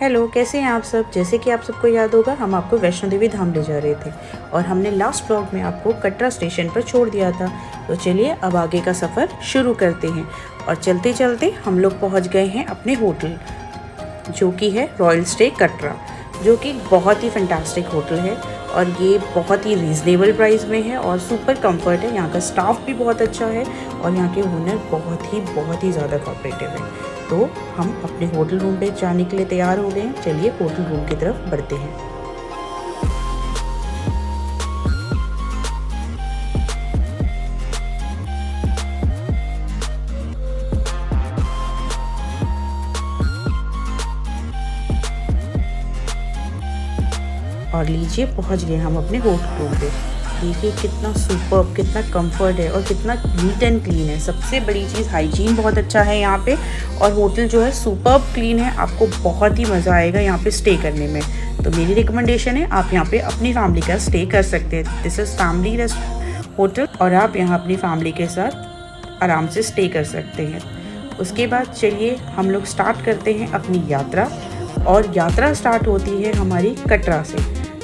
Hello, कैसे हैं आप सब। जैसे कि आप सबको याद होगा, हम आपको वैष्णो देवी धाम ले जा रहे थे और हमने लास्ट व्लॉग में आपको कटरा स्टेशन पर छोड़ दिया था। तो चलिए अब आगे का सफ़र शुरू करते हैं। और चलते चलते हम लोग पहुंच गए हैं अपने होटल, जो कि है रॉयल स्टे कटरा, जो कि बहुत ही फैंटास्टिक होटल है और ये बहुत ही रीज़नेबल प्राइस में है और सुपर कंफर्ट है। यहाँ का स्टाफ भी बहुत अच्छा है और यहाँ के ओनर बहुत ही ज़्यादा कोऑपरेटिव है। तो हम अपने होटल रूम पे जाने के लिए तैयार हो गए हैं। चलिए होटल रूम की तरफ बढ़ते हैं। और लीजिए पहुंच गए हम अपने होटल रूम पे। देखिए कितना सुपर्ब, कितना कंफर्ट है और कितना नीट एंड क्लीन है। सबसे बड़ी चीज़ हाइजीन बहुत अच्छा है यहाँ पे और होटल जो है सुपर्ब क्लीन है। आपको बहुत ही मज़ा आएगा यहाँ पे स्टे करने में। तो मेरी रिकमेंडेशन है आप यहाँ पे अपनी फैमिली का स्टे कर सकते हैं। This is family rest hotel और आप यहाँ अपनी फैमिली के साथ आराम से स्टे कर सकते हैं। उसके बाद चलिए हम लोग स्टार्ट करते हैं अपनी यात्रा। और यात्रा स्टार्ट होती है हमारी कटरा से,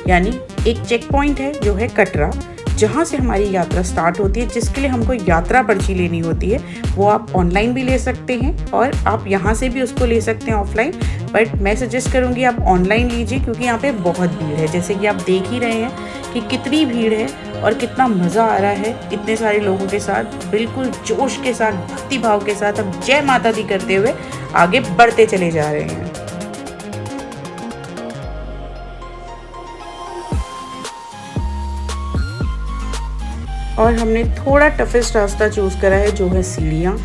यानी एक चेक पॉइंट है जो है कटरा, जहाँ से हमारी यात्रा स्टार्ट होती है। जिसके लिए हमको यात्रा पर्ची लेनी होती है, वो आप ऑनलाइन भी ले सकते हैं और आप यहाँ से भी उसको ले सकते हैं ऑफलाइन। बट मैं सजेस्ट करूँगी आप ऑनलाइन लीजिए, क्योंकि यहाँ पे बहुत भीड़ है। जैसे कि आप देख ही रहे हैं कि कितनी भीड़ है और कितना मज़ा आ रहा है इतने सारे लोगों के साथ। बिल्कुल जोश के साथ, भक्ति भाव के साथ हम जय माता दी करते हुए आगे बढ़ते चले जा रहे हैं। और हमने थोड़ा टफेस्ट रास्ता चूज़ करा है, जो है सीढ़ियाँ।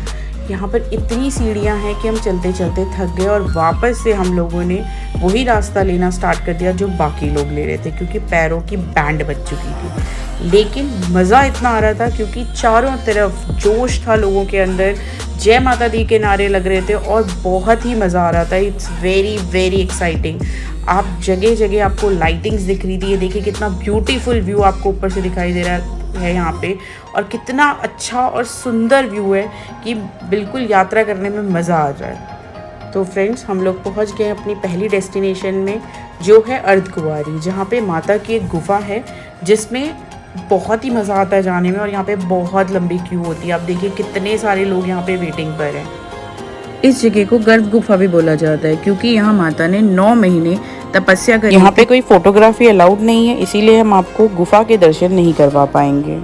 यहाँ पर इतनी सीढ़ियाँ हैं कि हम चलते चलते थक गए और वापस से हम लोगों ने वही रास्ता लेना स्टार्ट कर दिया जो बाकी लोग ले रहे थे, क्योंकि पैरों की बैंड बज चुकी थी। लेकिन मज़ा इतना आ रहा था क्योंकि चारों तरफ जोश था लोगों के अंदर, जय माता दी के नारे लग रहे थे और बहुत ही मज़ा आ रहा था। It's very very exciting. आप जगह जगह आपको लाइटिंग्स दिख रही थी। ये देखिए कितना ब्यूटीफुल व्यू आपको ऊपर से दिखाई दे रहा है यहाँ पे, और कितना अच्छा और सुंदर व्यू है कि बिल्कुल यात्रा करने में मज़ा आ जाए। तो फ्रेंड्स, हम लोग पहुँच गए अपनी पहली डेस्टिनेशन में, जो है अर्धकुंवारी, जहाँ पे माता की एक गुफा है जिसमें बहुत ही मज़ा आता है जाने में। और यहाँ पे बहुत लंबी क्यू होती है। आप देखिए कितने सारे लोग यहाँ पे वेटिंग पर हैं। इस जगह को गर्भ गुफा भी बोला जाता है, क्योंकि यहाँ माता ने 9 महीने तपस्या करी। यहाँ पे कोई फोटोग्राफी अलाउड नहीं है, इसीलिए हम आपको गुफा के दर्शन नहीं करवा पाएंगे।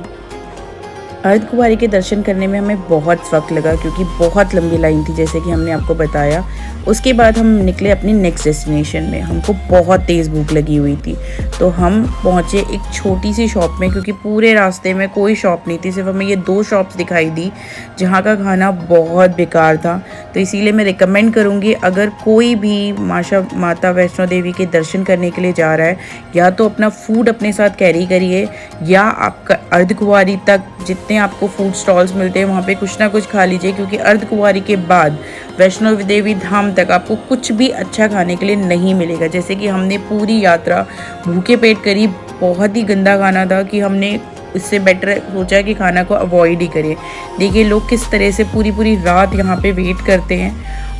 अर्धकुंवारी के दर्शन करने में हमें बहुत वक्त लगा, क्योंकि बहुत लंबी लाइन थी, जैसे कि हमने आपको बताया। उसके बाद हम निकले अपनी नेक्स्ट डेस्टिनेशन में। हमको बहुत तेज़ भूख लगी हुई थी, तो हम पहुँचे एक छोटी सी शॉप में, क्योंकि पूरे रास्ते में कोई शॉप नहीं थी। सिर्फ हमें ये 2 शॉप्स दिखाई दी, जहाँ का खाना बहुत बेकार था। तो इसीलिए मैं रिकमेंड करूँगी, अगर कोई भी माता वैष्णो देवी के दर्शन करने के लिए जा रहा है, या तो अपना फूड अपने साथ कैरी करिए, या आपका अर्धकुंवारी तक जितने आपको फूड स्टॉल्स मिलते हैं वहाँ पे कुछ ना कुछ खा लीजिए, क्योंकि अर्धकुंवारी के बाद वैष्णो देवी धाम तक आपको कुछ भी अच्छा खाने के लिए नहीं मिलेगा। जैसे कि हमने पूरी यात्रा भूखे पेट करी, बहुत ही गंदा खाना था कि हमने इससे बेटर सोचा कि खाना को अवॉइड ही करें। देखिए लोग किस तरह से पूरी रात यहाँ पे वेट करते हैं,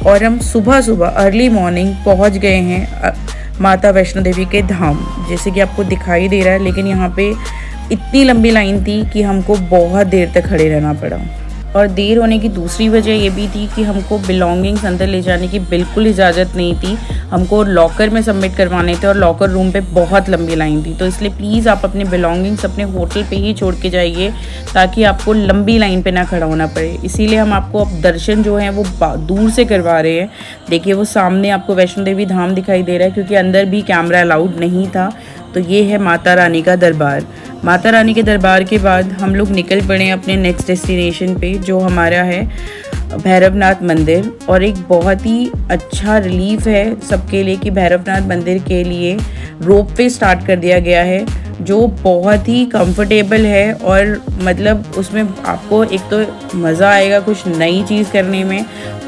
और हम सुबह अर्ली मॉर्निंग पहुँच गए हैं माता वैष्णो देवी के धाम, जैसे कि आपको दिखाई दे रहा है। लेकिन यहाँ पे इतनी लंबी लाइन थी कि हमको बहुत देर तक खड़े रहना पड़ा। और देर होने की दूसरी वजह ये भी थी कि हमको बिलोंगिंग्स अंदर ले जाने की बिल्कुल इजाज़त नहीं थी। हमको लॉकर में सबमिट करवाने थे और लॉकर रूम पे बहुत लंबी लाइन थी। तो इसलिए प्लीज़ आप अपने बिलोंगिंग्स अपने होटल पे ही छोड़ के जाइए, ताकि आपको लंबी लाइन पे ना खड़ा होना पड़े। इसीलिए हम आपको अब दर्शन जो हैं वो दूर से करवा रहे हैं। देखिए वो सामने आपको वैष्णो देवी धाम दिखाई दे रहा है, क्योंकि अंदर भी कैमरा अलाउड नहीं था। तो ये है माता रानी का दरबार। माता रानी के दरबार के बाद हम लोग निकल पड़े अपने नेक्स्ट डेस्टिनेशन पे, जो हमारा है भैरवनाथ मंदिर। और एक बहुत ही अच्छा रिलीफ है सबके लिए कि भैरवनाथ मंदिर के लिए रोप वे स्टार्ट कर दिया गया है, जो बहुत ही कंफर्टेबल है। और मतलब उसमें आपको एक तो मज़ा आएगा कुछ नई चीज़ करने में,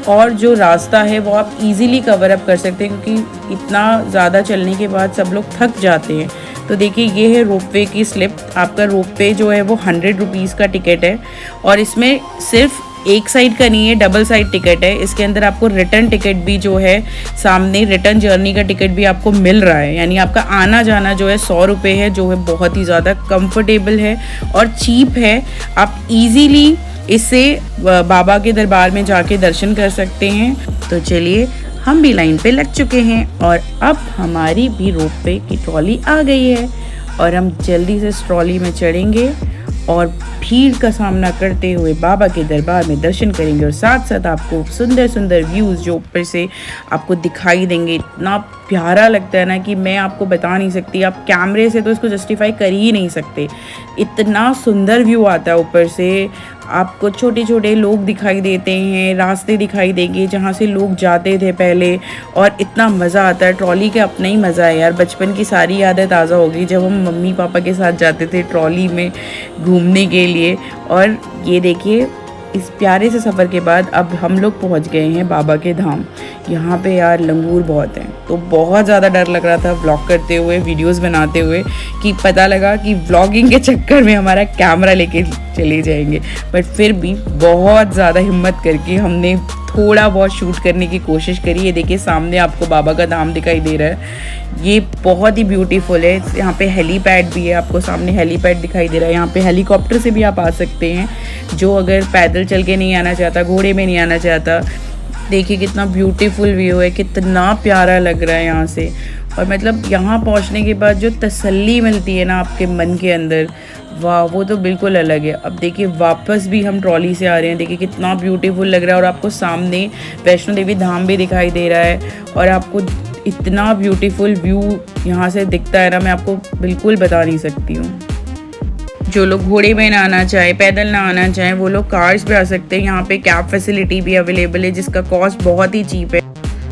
और जो रास्ता है वो आप इजीली कवर अप कर सकते हैं, क्योंकि इतना ज़्यादा चलने के बाद सब लोग थक जाते हैं। तो देखिए ये है रोपवे की स्लिप। आपका रोपवे जो है वो 100 रुपीज़ का टिकट है, और इसमें सिर्फ एक साइड का नहीं है, डबल साइड टिकट है। इसके अंदर आपको रिटर्न टिकट भी जो है सामने, रिटर्न जर्नी का टिकट भी आपको मिल रहा है। यानी आपका आना जाना जो है 100 रुपये है, जो है बहुत ही ज़्यादा कंफर्टेबल है और चीप है। आप इजीली इससे बाबा के दरबार में जाके दर्शन कर सकते हैं। तो चलिए, हम भी लाइन पे लग चुके हैं और अब हमारी भी रोपवे की ट्रॉली आ गई है और हम जल्दी से इस ट्रॉली में चढ़ेंगे और भीड़ का सामना करते हुए बाबा के दरबार में दर्शन करेंगे और साथ साथ आपको सुंदर सुंदर व्यूज़ जो ऊपर से आपको दिखाई देंगे। इतना प्यारा लगता है ना कि मैं आपको बता नहीं सकती, आप कैमरे से तो इसको जस्टिफाई कर ही नहीं सकते। इतना सुंदर व्यू आता है ऊपर से, आपको छोटे छोटे लोग दिखाई देते हैं, रास्ते दिखाई देंगे जहाँ से लोग जाते थे पहले, और इतना मज़ा आता है। ट्रॉली का अपना ही मज़ा है यार, बचपन की सारी यादें ताज़ा हो गई जब हम मम्मी पापा के साथ जाते थे ट्रॉली में घूमने के लिए। और ये देखिए, इस प्यारे से सफ़र के बाद अब हम लोग पहुंच गए हैं बाबा के धाम। यहाँ पे यार लंगूर बहुत हैं, तो बहुत ज़्यादा डर लग रहा था व्लॉग करते हुए, वीडियोस बनाते हुए, कि पता लगा कि व्लॉगिंग के चक्कर में हमारा कैमरा लेके चले जाएंगे। बट फिर भी बहुत ज़्यादा हिम्मत करके हमने थोड़ा बहुत शूट करने की कोशिश करी। ये देखिए सामने आपको बाबा का धाम दिखाई दे रहा है, ये बहुत ही ब्यूटीफुल है। यहाँ पे हेलीपैड भी है, आपको सामने हेलीपैड दिखाई दे रहा है। यहाँ पे हेलीकॉप्टर से भी आप आ सकते हैं, जो अगर पैदल चल के नहीं आना चाहता, घोड़े में नहीं आना चाहता। देखिए कितना ब्यूटीफुल व्यू है, कितना प्यारा लग रहा है यहाँ से। और मतलब यहाँ पहुँचने के बाद जो तसल्ली मिलती है ना आपके मन के अंदर, वाह, वो तो बिल्कुल अलग है। अब देखिए वापस भी हम ट्रॉली से आ रहे हैं, देखिए कितना ब्यूटीफुल लग रहा है। और आपको सामने वैष्णो देवी धाम भी दिखाई दे रहा है और आपको इतना ब्यूटीफुल व्यू यहाँ से दिखता है ना, मैं आपको बिल्कुल बता नहीं सकती हूँ। जो लोग घोड़े में ना आना चाहे, पैदल ना आना चाहें, वो लोग कार्स पे आ सकते हैं। यहाँ पे कैब फैसिलिटी भी अवेलेबल है जिसका कॉस्ट बहुत ही चीप है।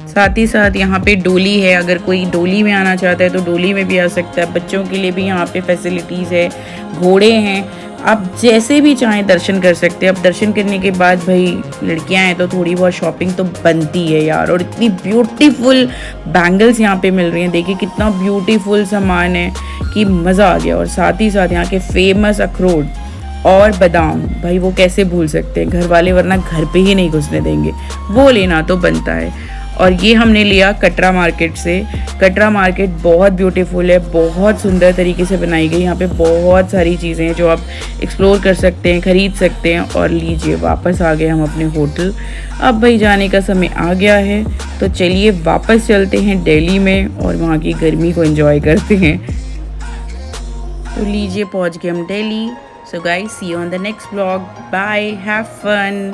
साथ ही साथ यहाँ पे डोली है, अगर कोई डोली में आना चाहता है तो डोली में भी आ सकता है। बच्चों के लिए भी यहाँ पे फैसिलिटीज़ है, घोड़े हैं, आप जैसे भी चाहें दर्शन कर सकते हैं। अब दर्शन करने के बाद भाई लड़कियां हैं तो थोड़ी बहुत शॉपिंग तो बनती है यार। और इतनी ब्यूटीफुल बैंगल्स यहाँ पे मिल रही हैं, देखिए कितना ब्यूटीफुल सामान है कि मज़ा आ गया। और साथ ही साथ यहाँ के फेमस अखरोट और बादाम, भाई वो कैसे भूल सकते हैं, घर वाले वरना घर पे ही नहीं घुसने देंगे, वो लेना तो बनता है। और ये हमने लिया कटरा मार्केट से। कटरा मार्केट बहुत ब्यूटीफुल है, बहुत सुंदर तरीके से बनाई गई। यहाँ पे बहुत सारी चीज़ें हैं जो आप एक्सप्लोर कर सकते हैं, ख़रीद सकते हैं। और लीजिए, वापस आ गए हम अपने होटल। अब भाई जाने का समय आ गया है, तो चलिए वापस चलते हैं दिल्ली में और वहाँ की गर्मी को एंजॉय करते हैं। तो लीजिए, पहुँच गए हम Delhi. So guys, see you on the next vlog. Bye, have fun.